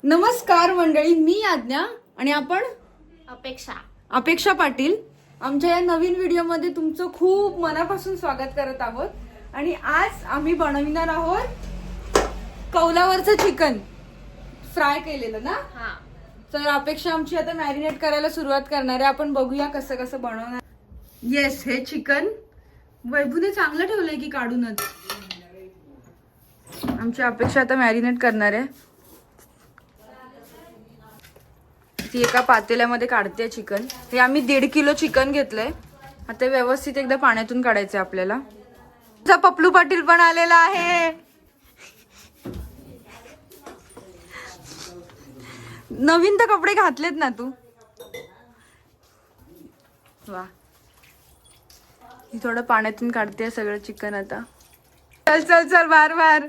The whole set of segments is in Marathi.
नमस्कार मंडळी, मी आज्ञा आणि आपण अपेक्षा पाटील. आमच्या या नवीन व्हिडिओमध्ये तुमचं खूप मनापासून स्वागत करत आहोत. आणि आज आम्ही बनविणार आहोत कौलावरचं चिकन फ्राय केलेलं ना. तर अपेक्षा आमची आता मॅरिनेट करायला सुरुवात करणार आहे. आपण बघूया कसं कसं बनवणार. येस, हे चिकन वैभूने चांगलं ठेवलंय की काढूनच. आमची अपेक्षा आता मॅरिनेट करणार आहे. ती एका पातेल्यामध्ये काढते चिकन. हे आम्ही 1.5 किलो चिकन घेतलंय. आता व्यवस्थित एकदा पाण्यातून काढायचंय आपल्याला. पप्लू पाटील पण आलेला आहे. नवीन तर कपडे घातलेत ना तू. वा, ही थोडं पाण्यातून काढते सगळं चिकन. आता चल चल चल, बार बार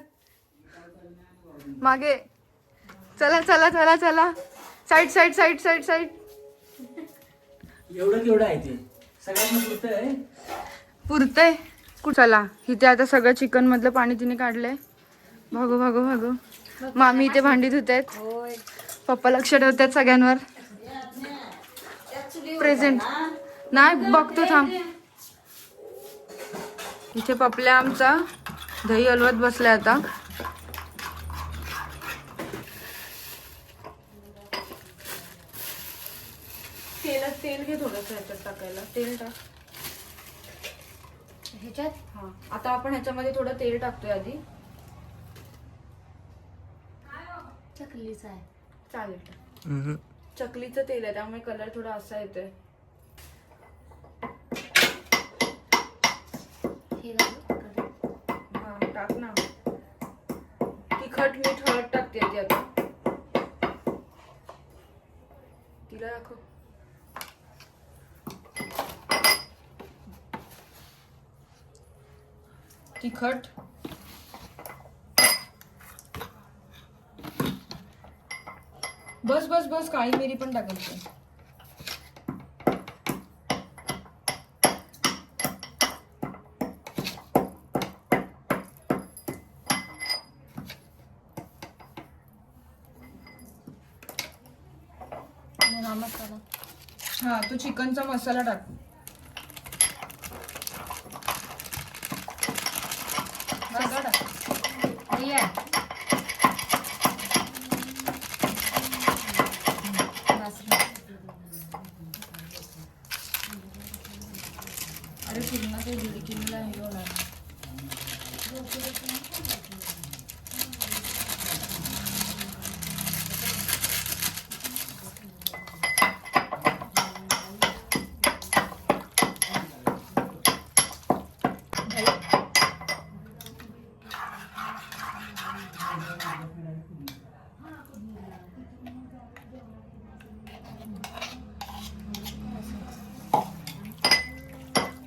मागे. चला चला चला चला, side side side side side. एवढं आहे ते सगळ्यांना पुरतंय. चला, इथे आता सगळं चिकन मधलं पाणी तिने काढलंय. भागो भागो भागो. मामी इथे भांडी धुत आहेत. पप्पा लक्ष ठेवतात सगळ्यांवर. प्रेझेंट नाही बघतो, थांब. इथे पपल्या आमचा दही हलवत बसलाय आता. तेल घे थोडंसं ह्याच्यात टाकायला. तेल टाक ह्याच्यात. हा, आता आपण ह्याच्यामध्ये थोडं तेल टाकतोय आधी. चकलीचं आहे. चालेल. चकलीचं तेल आहे त्यामुळे कलर थोडा असा येतोय. हा, टाक ना. तिखट मीठ हळद टाकते ती आता. तिला दाखव. तिखट, बस बस बस. काळी मिरी पण टाकायची. मसाला. हा, तो चिकनचा मसाला टाक. सगळं टाक. अरे पूर्ण ते 1.5 किलोला हे होणार.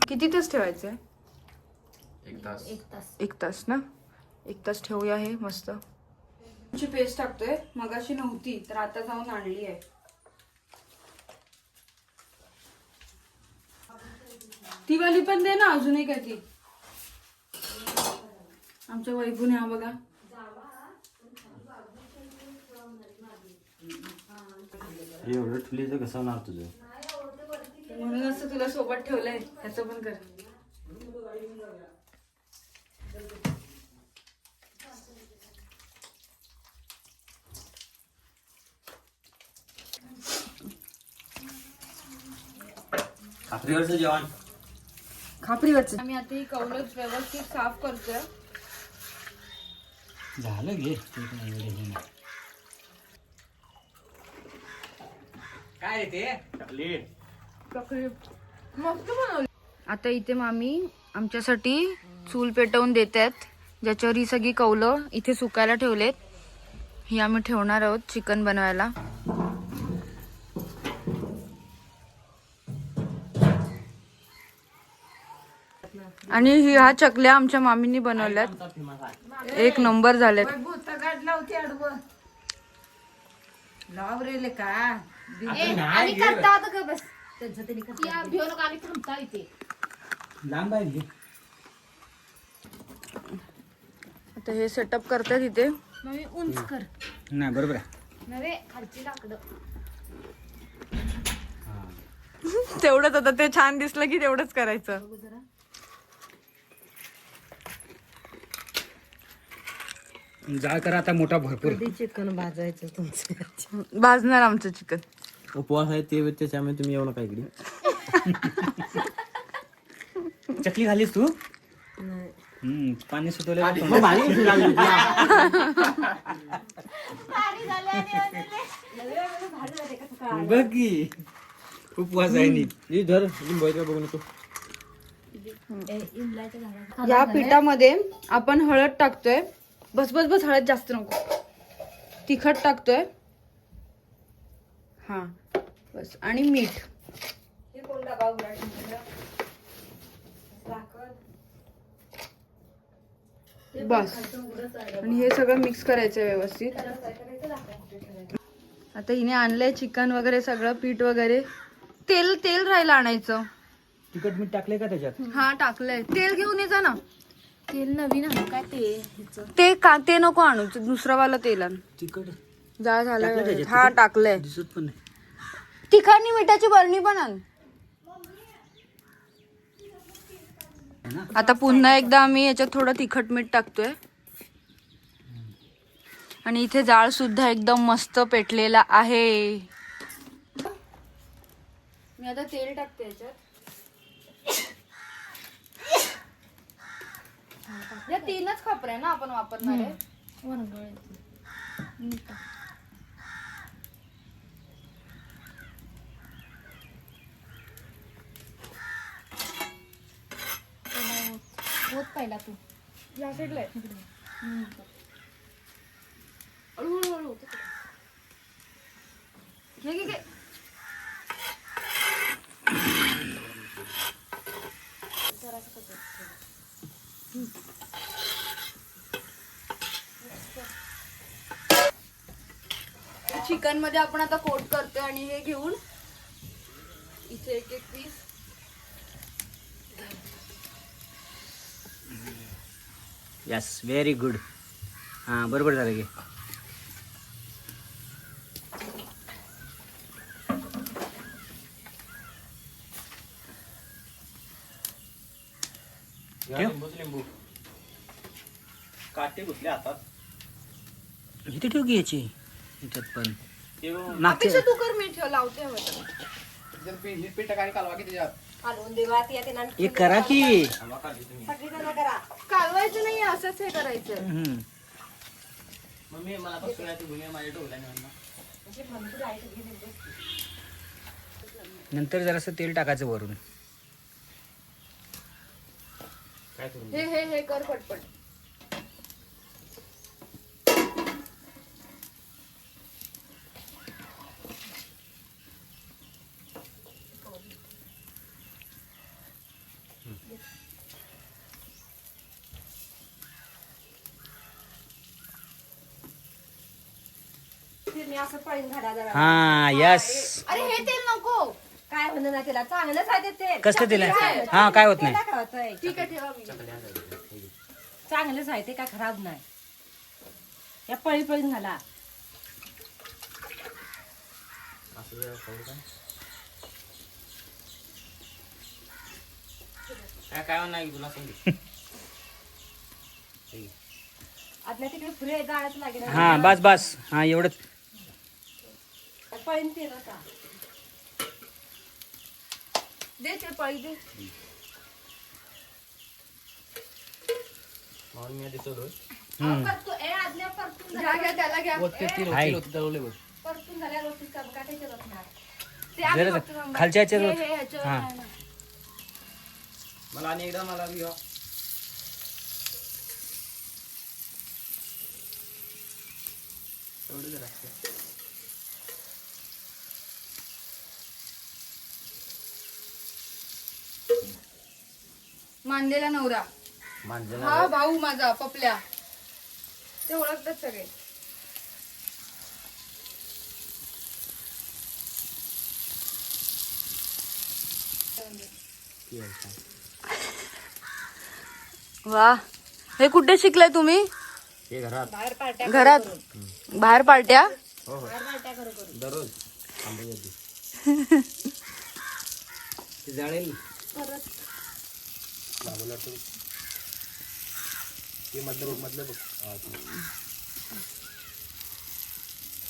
किती तास ठेवायचंय? 1 तास. 1 तास ना. 1 तास ठेवूया. हे मस्त ची पेस्ट टाकतोय. मगाशी नव्हती तर आता जाऊन आणली आहे. ती वाली पण दे ना. अजून एक आहे ती. आमच्या वैभूने हा बघा. एवढं ठुलीचं कसं होणार तुझं? म्हणूनच तुला सोबत ठेवलंय. ह्याचं पण कर. खापरीवरचं जेवण. खापरीवरचं. आम्ही आता ही कौलच व्यवस्थित साफ करतोय. झालं घे. ते पण एवढे काय ते मस्त बनवली. आता इथे मामी आमच्यासाठी चूल पेटवून देतात, ज्याच्यावर ही सगळी कौलं इथे सुकायला ठेवलेत. ही आम्ही ठेवणार आहोत चिकन बनवायला. आणि ह्या चकल्या आमच्या मामींनी बनवल्यात. 1 नंबर झाल्यात. आता हे सेटअप करतात इथे. उंच कर. नाही बरोबर आहे. नव्हे खालची लाकडं. तेवढंच आता ते छान दिसलं की तेवढंच करायचं. बघू जरा. जाळ करा आता मोठा भरपूर. चिकन भाजायचं तुमचं. भाजणार आमचं चिकन. उपवास आहे ते त्याच्यामुळे तुम्ही येऊ नका इकडे. चकली खालीस तू? पाणी सुटवलं बघ की उपवास आहे नी धर बघू नको. इमलाच्या झाडाला या पिठामध्ये आपण हळद टाकतोय. बस बस बस, हळद जास्त नको. तिखट टाकतोय. हा बस, आणि मीठ. बस, आणि हे सगळं मिक्स करायचं व्यवस्थित. आता हिने आणलंय चिकन वगैरे सगळं, पीठ वगैरे. तेल तेल राहायला आणायचं. तिखट मीठ टाकलंय का त्याच्यात? हा टाकलंय. तेल घेऊन ये जा ना. तेल नवीन आहे काय ते ह्याचं. ते नको आणू, दुसरं वाला तेल आण. तिखट जाळ टाकलं झालं. त्याच्यात हा टाकलंय. दिसत पण नाही. तिखटनी मिठाची बरणी पण आण. आता पुन्हा एकदा आम्ही याच्यात थोडं तिखट मीठ टाकतोय. आणि इथे जाळ सुद्धा एकदम मस्त पेटलेला आहे. मी आता तेल टाकते याच्यात. या 3च खापरे ना आपण वापरणार आहे. वरंगळ मीठ. होत पहिला तू या साईडला आहे. हळूहळू घे घे घे. चिकन मध्ये आपण आता कोट करतोय आणि हे घेऊन इथे एक एक पीस. Yes very good. हा बरोबर झालं की. लिंबू काटे घुसले हातात. इथे ठेव की याची याच्यात पण मागचे अपेक्षा तू कर, मी ठेव लावते. एक करा की. कालवायचं नाही, असंच हे करायचं. नंतर जरासं तेल टाकायचं वरून. हे हे हे कर पटपट. हा यस. अरे हे तेल नको. काय म्हणणं नाही त्याला, चांगलंच आहे ते. कसलं तेल आहे? हा काय होत नाही. ठीक आहे, ठेवा मी. चांगलंच आहे ते, काय खराब नाही. या पळी पळी झाला. काय नाही तुला आपल्या तिकडे पुरे जाळाच लागेल. हा बस बस. हा एवढंच. पळीन ते नका. दे ते पळी दे. परतू ए आदल्या परतून घ्या घ्या, त्याला घ्या. परतून झाल्या रोटीच काम काटायचे रत्नार. ते आम्ही जरा बघतो नंतर. खालच्या ह्याच्यात हे- होत. हे ह्याच्यावर हा. आहे ना. मला आणि एकदा मला घ्या. मानलेला नवरा. हा भाऊ माझा पपल्या. ते ओळखतात सगळे. वा, हे कुठे शिकलाय तुम्ही? हे घरात घरात? बाहेर पार्ट्या? दररोज ते जाळेल ते मधलं बघ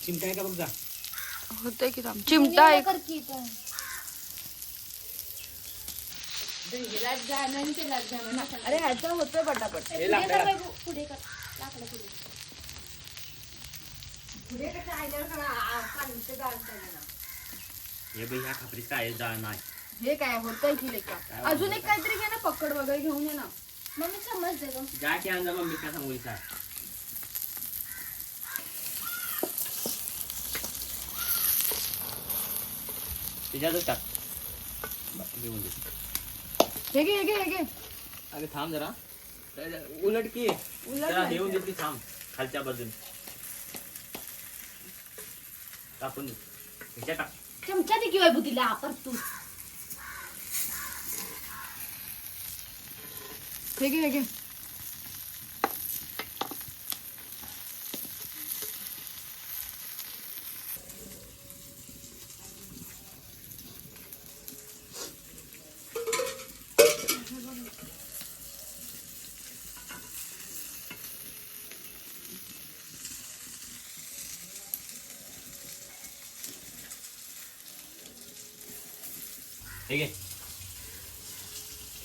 चिमटा आहे का बघ जा होतंय की थांब. चिमटा आहे. कर की पण. दहीलाच जाणं आणि तेलात जाणं. अरे ह्याचा होतोय पटापट. हे लाकडं पुढे कर. लाकडं पुढे. हे बघ ह्या खापरीत काय जाळ नाही हे काय होतंय की लेका. अजून एक काहीतरी घे ना, पकड वगैरे घेऊन ये ना. मम्मी समजते गं. जा की अंगा मम्मी काय सांगू इथं त्याच्यातच टाक घेऊन दे हे घे हे घे हे घे. अरे थांब जरा उलट की जरा नाही. घेऊन दे की थांब खालच्या बाजून टाकून दे ह्याच्यात टाक चमचा दे किंवा बुतीला पर तू. हे घे हे घे. ठीक आहे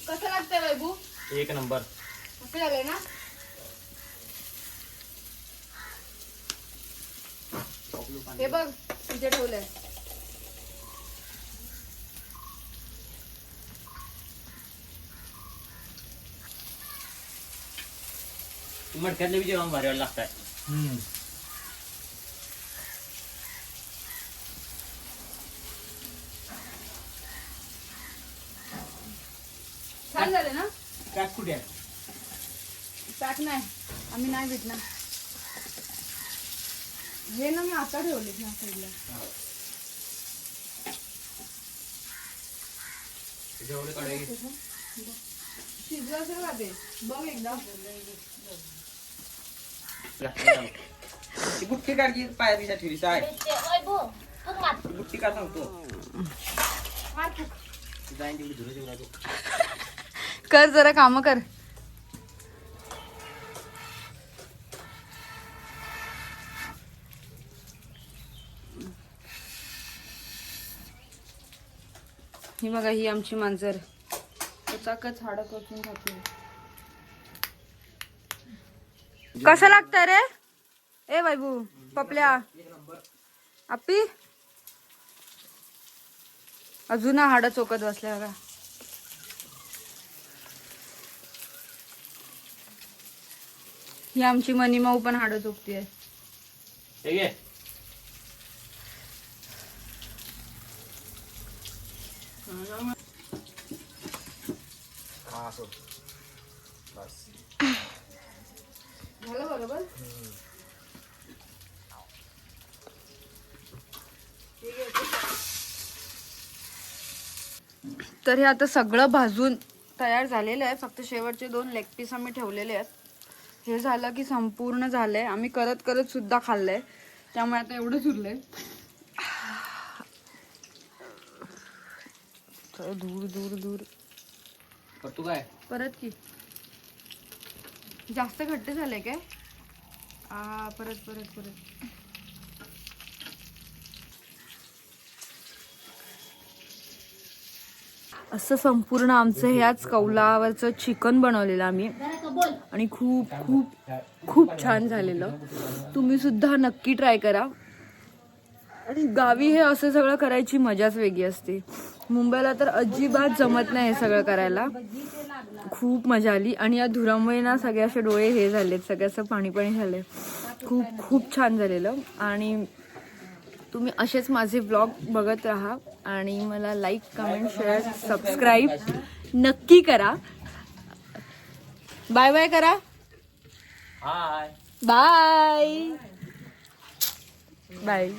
कसं लागतंय वैभू? एक नंबर असं झालंय ना. हे बघ तिथे ठेवलंय. मडक्यातले बी जेवण भारी लागतंय छान झालं ना. पॅक कुठे आहे पॅक नाही आम्ही नाही भेटणार. हे ना मी आता ठेवले ना साईडला. जेवढे कडे शिजलं असेल का ते बघ एकदा. ती बुट्टी काढली पायरीच्या ठेवीचा आहे वैभव फुक मार. बुट्टी का सांगतो मार फुक. जाईन तेवढी धुरं जेवढा तो कर जरा काम कर. ही बघा ही आमची मांजर चाकच हाड कचून खाते. कसं लागतंय रे ए बाबू पपल्या आपी अजून हाड चोकत बसल्या बघा. ही आमची मनीमाऊ पण हाड चोकतीये. ठीक आहे झालं बरोबर. तर हे आता सगळं भाजून तयार झालेलं आहे. फक्त शेवटचे 2 लेग पीस आम्ही ठेवलेले आहेत. हे झालं की संपूर्ण झालंय. आम्ही करत करत सुद्धा खाल्लंय त्यामुळे आता एवढंच उरलंय. दूर दूर दूर करतो काय परत की जास्त घट्ट झालंय काय. परत परत परत असं संपूर्ण आमचं ह्याच कौलावरचं चिकन बनवलेलं आम्ही आणि खूप खूप खूप छान झालेलं. तुम्ही सुद्धा नक्की ट्राय करा. आणि गावी हे असं सगळं करायची मजाच वेगळी असते. मुंबईला तर अजिबात जमत नाही हे सगळं करायला. खूप मजा आली आणि या धुरामुळे ना सगळे असे डोळे हे झालेत, सगळं असं पाणी पाणी झालंय. खूप खूप छान झालेलं. आणि तुम्ही असेच माझे व्लॉग बघत राहा आणि मला लाईक कमेंट शेअर सबस्क्राईब नक्की करा. बाय बाय करा. Hi bye bye.